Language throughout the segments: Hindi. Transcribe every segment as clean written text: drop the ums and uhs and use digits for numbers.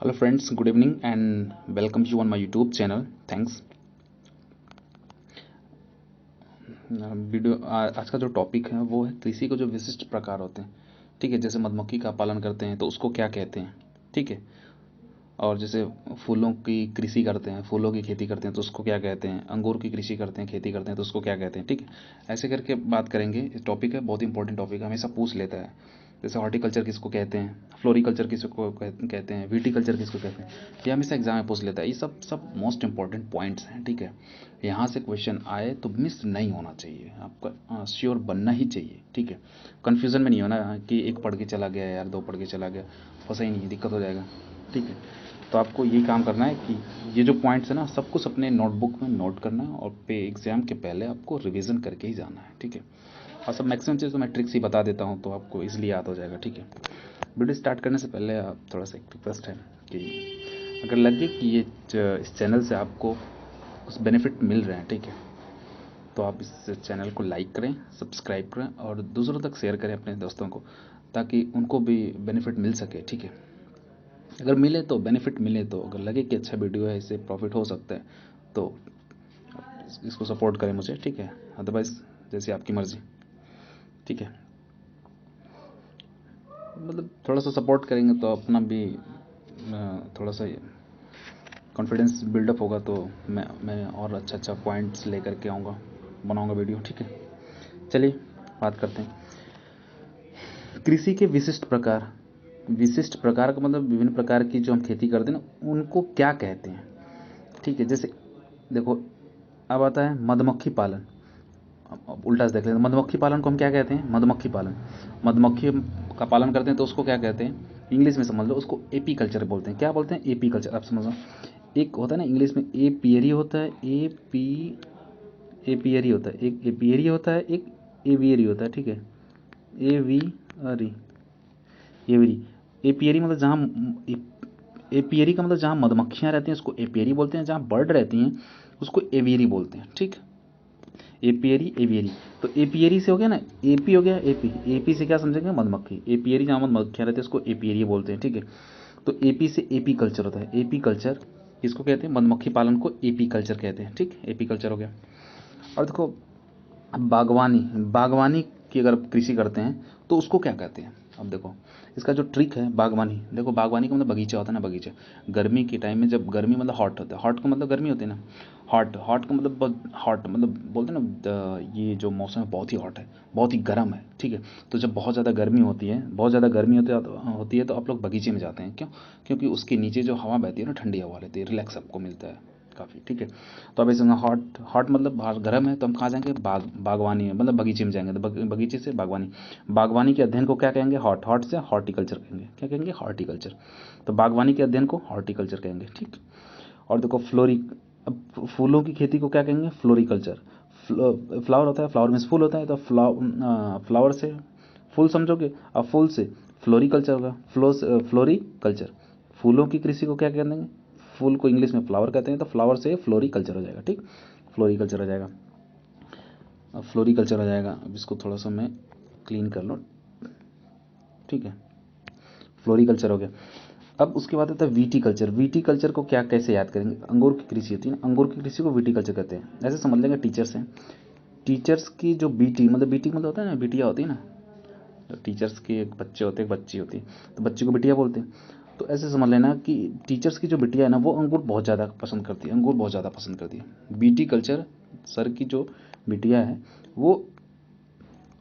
Hello friends, good evening and welcome you on my YouTube channel. Thanks. Video आज का जो टॉपिक है वो है कृषि के जो विशिष्ट प्रकार होते हैं। ठीक है, जैसे मधुमक्खी का पालन करते हैं तो उसको क्या कहते हैं। ठीक है, और जैसे फूलों की कृषि करते हैं, फूलों की खेती करते हैं तो उसको क्या कहते हैं। अंगूर की कृषि करते हैं, खेती करते हैं तो उसको क्या कहते हैं। ठीक है, ऐसे करके बात करेंगे। टॉपिक है बहुत इंपॉर्टेंट टॉपिक है, हमेशा पूछ लेता है। जैसे हॉर्टिकल्चर किसको कहते हैं, फ्लोरिकल्चर किसको कहते हैं, विटीकल्चर किसको कहते हैं, ये हमेशा एग्जाम में पूछ लेता है। ये सब मोस्ट इंपॉर्टेंट पॉइंट्स हैं। ठीक है, यहाँ से क्वेश्चन आए तो मिस नहीं होना चाहिए, आपका श्योर बनना ही चाहिए। ठीक है, कन्फ्यूज़न में नहीं होना कि एक पढ़ के चला गया यार, दो पढ़ के चला गया, फंसा ही नहीं, दिक्कत हो जाएगा। ठीक है, तो आपको यही काम करना है कि ये जो पॉइंट्स है ना, सब कुछ अपने नोटबुक में नोट करना है और पे एग्ज़ाम के पहले आपको रिवीजन करके ही जाना है। ठीक है, और सब मैक्सिमम चीज़ तो मैं ट्रिक्स ही बता देता हूँ तो आपको इजीली याद हो जाएगा। ठीक है, वीडियो स्टार्ट करने से पहले आप थोड़ा सा एक रिक्वेस्ट है कि अगर लगे कि ये इस चैनल से आपको कुछ बेनिफिट मिल रहे हैं, ठीक है, तो आप इस चैनल को लाइक करें, सब्सक्राइब करें और दूसरों तक शेयर करें अपने दोस्तों को, ताकि उनको भी बेनिफिट मिल सके। ठीक है, अगर मिले तो बेनिफिट मिले, तो अगर लगे कि अच्छा वीडियो है, इससे प्रॉफिट हो सकता है, तो इसको सपोर्ट करें मुझे। ठीक है, अदरवाइज़ जैसे आपकी मर्ज़ी। ठीक है, मतलब थोड़ा सा सपोर्ट करेंगे तो अपना भी थोड़ा सा कॉन्फिडेंस बिल्डअप होगा, तो मैं और अच्छा पॉइंट्स लेकर के आऊँगा, बनाऊँगा वीडियो। ठीक है, चलिए बात करते हैं। कृषि के विशिष्ट प्रकार। विशिष्ट प्रकार का मतलब विभिन्न प्रकार की जो हम खेती करते हैं ना, उनको क्या कहते हैं। ठीक है, जैसे देखो, अब आता है मधुमक्खी पालन। अब उल्टा से देख लेते हैं, मधुमक्खी पालन को हम क्या कहते हैं। मधुमक्खी पालन, मधुमक्खी का पालन करते हैं तो उसको क्या कहते हैं। इंग्लिश में समझ लो, उसको एपी कल्चर बोलते हैं। क्या बोलते हैं, एपी कल्चर। आप समझ लो, एक होता है ना इंग्लिश में एपियरी होता है, एपियरी होता है, एक एपियरी होता है, एक एवियरी होता है। ठीक है, एवियरी, एवियरी, एपियरी मतलब जहाँ, एपियरी का मतलब जहाँ मधुमक्खियाँ रहती हैं उसको एपियरी बोलते हैं, जहाँ बर्ड रहती हैं उसको एवियरी बोलते हैं। ठीक, एपियरी एवियरी। तो एपियरी से हो गया ना, एपी हो गया, एपी, एपी से क्या समझेंगे, मधुमक्खी। एपियरी जहाँ मधुमक्खियाँ रहती है उसको एपियरी बोलते हैं। ठीक है, तो एपी से एपी कल्चर होता है। एपी कल्चर इसको कहते हैं, मधुमक्खी पालन को एपी कल्चर कहते हैं। ठीक, एपी कल्चर हो गया। और देखो, बागवानी, बागवानी की अगर कृषि करते हैं तो उसको क्या कहते हैं। अब देखो, इसका जो ट्रिक है, बागवानी, देखो बागवानी का मतलब बगीचा होता है ना, बगीचा। गर्मी के टाइम में जब गर्मी मतलब हॉट होता है, हॉट का मतलब गर्मी होती है ना, हॉट, हॉट का मतलब हॉट मतलब बोलते हैं ना, ये जो मौसम है बहुत ही हॉट है, बहुत ही गर्म है। ठीक है, तो जब बहुत ज़्यादा गर्मी होती है, बहुत ज़्यादा गर्मी होती है तो आप लोग बगीचे में जाते हैं। क्यों, क्योंकि उसके नीचे जो हवा बहती है ना, ठंडी हवा रहती है, रिलैक्स आपको मिलता है काफ़ी। ठीक है, तो अब ऐसे हॉट, हॉट मतलब बाहर गर्म है तो हम कहाँ जाएंगे, बागवानी में, मतलब बगीचे में जाएंगे। तो बगीचे से बागवानी, बागवानी के अध्ययन को क्या कहेंगे, हॉट, हॉट से हॉर्टिकल्चर कहेंगे। क्या कहेंगे, हॉर्टिकल्चर। तो बागवानी के अध्ययन को हॉर्टिकल्चर कहेंगे। ठीक, और देखो फ्लोरी, अब फूलों की खेती को क्या कहेंगे, फ्लोरिकल्चर। फ्लावर होता है, फ्लावर में फूल होता है, तो फ्लावर से फूल समझोगे, अब फूल से फ्लोरिकल्चर होगा, फ्लोरिकल्चर। फूलों की कृषि को क्या कहते हैं, फूल को इंग्लिश में फ्लावर कहते हैं, तो फ्लावर से फ्लोरिकल्चर हो जाएगा। ठीक, फ्लोरिकल्चर हो जाएगा, अब फ्लोरिकल्चर हो जाएगा। अब इसको थोड़ा सा मैं क्लीन कर लो। ठीक है, फ्लोरिकल्चर हो गया। अब उसके बाद आता है वीटीकल्चर। वीटीकल्चर को क्या, कैसे याद करेंगे, अंगूर की कृषि होती है ना, अंगूर की कृषि को वीटीकल्चर कहते हैं। ऐसे समझ लेंगे, टीचर्स हैं, टीचर्स की जो बीटी, मतलब बीटी मतलब होता है ना, बिटिया होती है ना, तो टीचर्स के एक बच्चे होते हैं, एक बच्ची होती है, तो बच्ची को बिटिया बोलते हैं। तो ऐसे समझ लेना कि टीचर्स की जो बिटिया है ना, वो अंगूर बहुत ज़्यादा पसंद करती है, अंगूर बहुत ज़्यादा पसंद करती है। बीटी कल्चर, सर की जो बिटिया है वो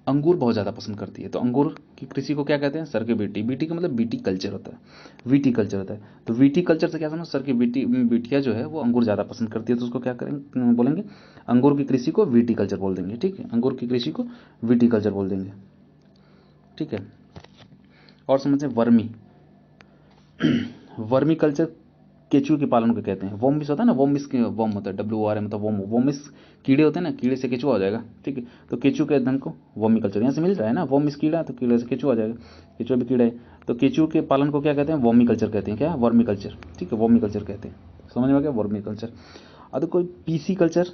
अंगूर बहुत ज़्यादा पसंद करती है, तो अंगूर की कृषि को क्या कहते हैं, सर की बेटी। बेटी का मतलब बीटी कल्चर होता है, वीटी कल्चर होता है। तो वीटी कल्चर से क्या समझ, सर की बेटी, बिटिया जो है वो अंगूर ज़्यादा पसंद करती है, तो उसको क्या करेंगे, बोलेंगे अंगूर की कृषि को वीटी कल्चर बोल देंगे। ठीक है, अंगूर की कृषि को वीटी कल्चर बोल देंगे। ठीक है, और समझते हैं वर्मी, वर्मी कल्चर केचुए के पालन को कहते हैं। वोमिस होता है ना, वोमिस के वोम होता है, WORM, मतलब वोमिस कीड़े होते हैं ना, कीड़े से केचुआ हो जाएगा। ठीक है, तो केचुए के अध्ययन को वोमी कल्चर, यहाँ से मिल रहा है ना, वोमिस कीड़ा, तो कीड़े से केचुआ आ जाएगा, केचुआ भी कीड़ा है, तो केचुए के पालन को क्या कहते हैं, वोमी कल्चर कहते हैं। क्या, वर्मी कल्चर। ठीक है, वोमी कल्चर कहते हैं, समझ में आ गया, वर्मी कल्चर। अब कोई पीसी कल्चर,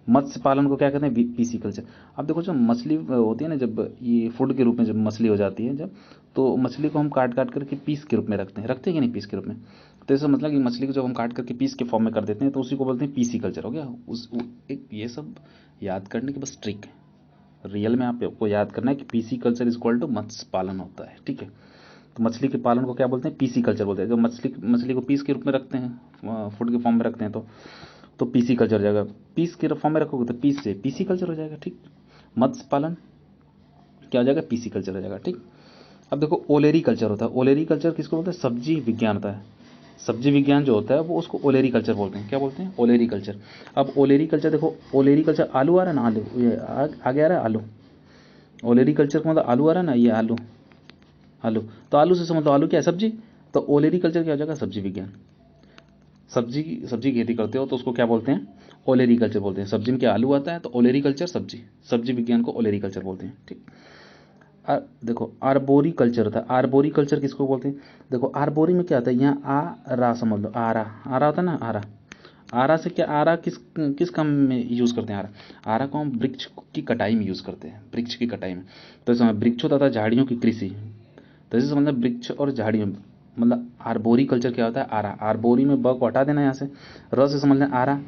मत्स्य पालन को क्या कहते हैं, पीसी कल्चर। अब देखो, जो मछली होती है ना, जब ये फूड के रूप में जब मछली हो जाती है, जब, तो मछली को हम काट काट करके पीस के रूप में रखते हैं, रखते हैं कि नहीं, पीस के रूप में। तो इसका मतलब कि मछली को जब हम काट करके पीस के फॉर्म में कर देते हैं तो उसी को बोलते हैं पीसी कल्चर। हो गया एक ये सब याद करने की बस ट्रिक है। रियल में आपको याद करना है कि PC culture is equal to मत्स्य पालन होता है, ठीक है। तो मछली के पालन को क्या बोलते हैं, पीसी कल्चर बोलते हैं। जब मछली को पीस के रूप में रखते हैं, फूड के फॉर्म में रखते हैं तो पीसी कल्चर हो जाएगा। पीस के फॉर्म में रखोगे तो पीस से पीसी कल्चर हो जाएगा, ठीक। मत्स्य पालन क्या हो जाएगा, पीसी कल्चर हो जाएगा, ठीक। अब देखो ओलेरी कल्चर होता है। ओलेरी कल्चर किसको बोलते हैं, सब्जी विज्ञान होता है। सब्जी विज्ञान जो होता है वो उसको ओलेरी कल्चर बोलते हैं। क्या बोलते हैं, ओलेरी कल्चर। अब ओलेरी कल्चर देखो, ओलेरी कल्चर आलू आ रहा है ना, आलू ये आगे आ रहा है आलू। ओलेरी कल्चर का मतलब आलू आ रहा है ना, ये आलू। आलू तो आलू से समझ लो आलू क्या है, सब्जी। तो ओलेरी कल्चर क्या हो जाएगा, सब्जी विज्ञान। सब्जी खेती करते हो तो उसको क्या बोलते हैं, ओलेरी कल्चर बोलते हैं। सब्जी में क्या आलू आता है तो ओलेरी कल्चर सब्जी विज्ञान को ओलेरी कल्चर बोलते हैं, ठीक। देखो आर्बोरी कल्चर होता है। आर्बोरी कल्चर किसको बोलते हैं, देखो आर्बोरी में क्या आता है, यहाँ आ रा समझ लो, आरा आरा होता है ना, आरा। आरा से क्या, आरा किस किस काम में यूज़ करते हैं, आरा आरा को हम वृक्ष की कटाई में यूज़ करते हैं, वृक्ष की कटाई में। तो इसमें वृक्षों तथा झाड़ियों की कृषि, तो इसे समझना वृक्ष और झाड़ियों, मतलब आर्बोरी कल्चर क्या होता है, आरा। आर्बोरी में ब को हटा देना यहाँ से, र से समझना आरा।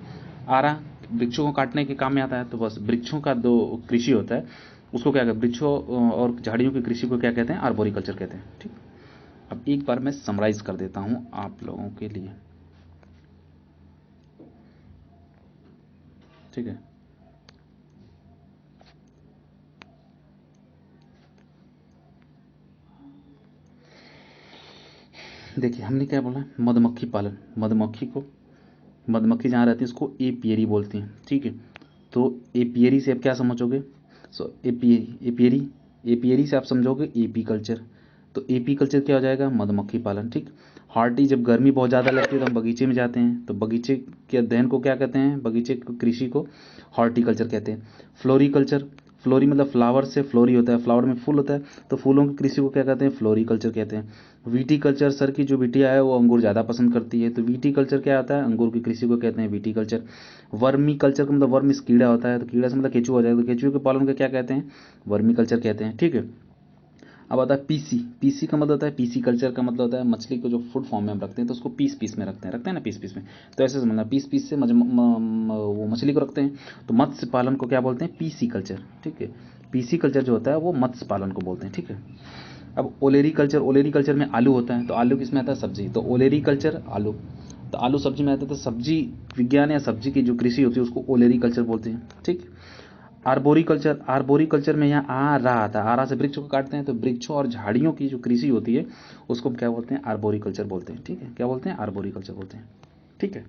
आरा वृक्षों को काटने के काम में आता है। तो बस वृक्षों का जो कृषि होता है उसको क्या कहते हैं, वृक्षों और झाड़ियों की कृषि को क्या कहते हैं, आर्बोरी कल्चर कहते हैं, ठीक। अब एक बार मैं समराइज कर देता हूँ आप लोगों के लिए, ठीक है। देखिए हमने क्या बोला, मधुमक्खी पालन। मधुमक्खी जहाँ रहती है उसको एपियरी बोलती हैं, ठीक है। तो एपियरी से आप क्या समझोगे, सो एपियरी एपियरी से आप समझोगे एपी कल्चर। तो एपी कल्चर क्या हो जाएगा, मधुमक्खी पालन, ठीक। हॉर्टी, जब गर्मी बहुत ज़्यादा लगती है तो हम बगीचे में जाते हैं, तो बगीचे के अध्ययन को क्या कहते हैं, बगीचे की कृषि को हॉर्टिकल्चर कहते हैं। फ्लोरीकल्चर, फ्लोरी मतलब फ्लावर से फ्लोरी होता है, फ्लावर में फूल होता है, तो फूलों की कृषि को क्या कहते हैं, फ्लोरीकल्चर कहते हैं। वीटिकल्चर, सर की जो बिटिया है वो अंगूर ज़्यादा पसंद करती है, तो वीटिकल्चर क्या आता है, अंगूर की कृषि को कहते हैं वीटिकल्चर। वर्मी कल्चर का मतलब वर्मिस कीड़ा होता है, तो कीड़ा से मतलब केचुआ हो जाएगा, तो केचुए के पालन को क्या कहते हैं, वर्मी कल्चर कहते हैं, ठीक है। अब आता है पीसी। पीसी का मतलब होता है, पीसी कल्चर का मतलब होता है मछली को जो फूड फॉर्म में हम रखते हैं तो उसको पीस पीस में रखते हैं ना, पीस पीस में। तो ऐसे समझना, पीस पीस से वो मछली को रखते हैं। तो मत्स्य पालन को क्या बोलते हैं, पीसी कल्चर, ठीक है। पीसी कल्चर जो होता है वो मत्स्य पालन को बोलते हैं, ठीक है। अब ओलेरी कल्चर में आलू होता है, तो आलू किस में आता है, सब्जी। तो ओलेरी कल्चर आलू, तो आलू सब्जी में आता है, तो सब्जी विज्ञान या सब्जी की जो कृषि होती है उसको ओलेरी कल्चर बोलते हैं, ठीक। आर्बोरी कल्चर में यहाँ आ रहा आता है, आरा से वृक्ष को काटते हैं, तो वृक्षों और झाड़ियों की जो कृषि होती है उसको हम क्या बोलते हैं, आर्बोरी कल्चर बोलते हैं, ठीक है। क्या बोलते हैं, आर्बोरी कल्चर बोलते हैं, ठीक है।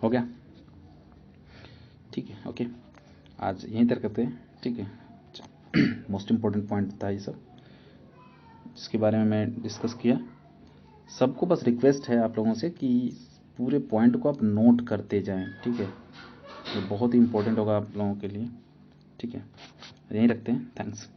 हो गया, ठीक है, ओके। आज यहीं तक करते हैं, ठीक है। मोस्ट इम्पोर्टेंट पॉइंट था ये सब जिसके बारे में मैं डिस्कस किया। सबको बस रिक्वेस्ट है आप लोगों से कि पूरे पॉइंट को आप नोट करते जाएं, ठीक है। ये बहुत ही इंपॉर्टेंट होगा आप लोगों के लिए, ठीक है। यहीं रखते हैं, थैंक्स।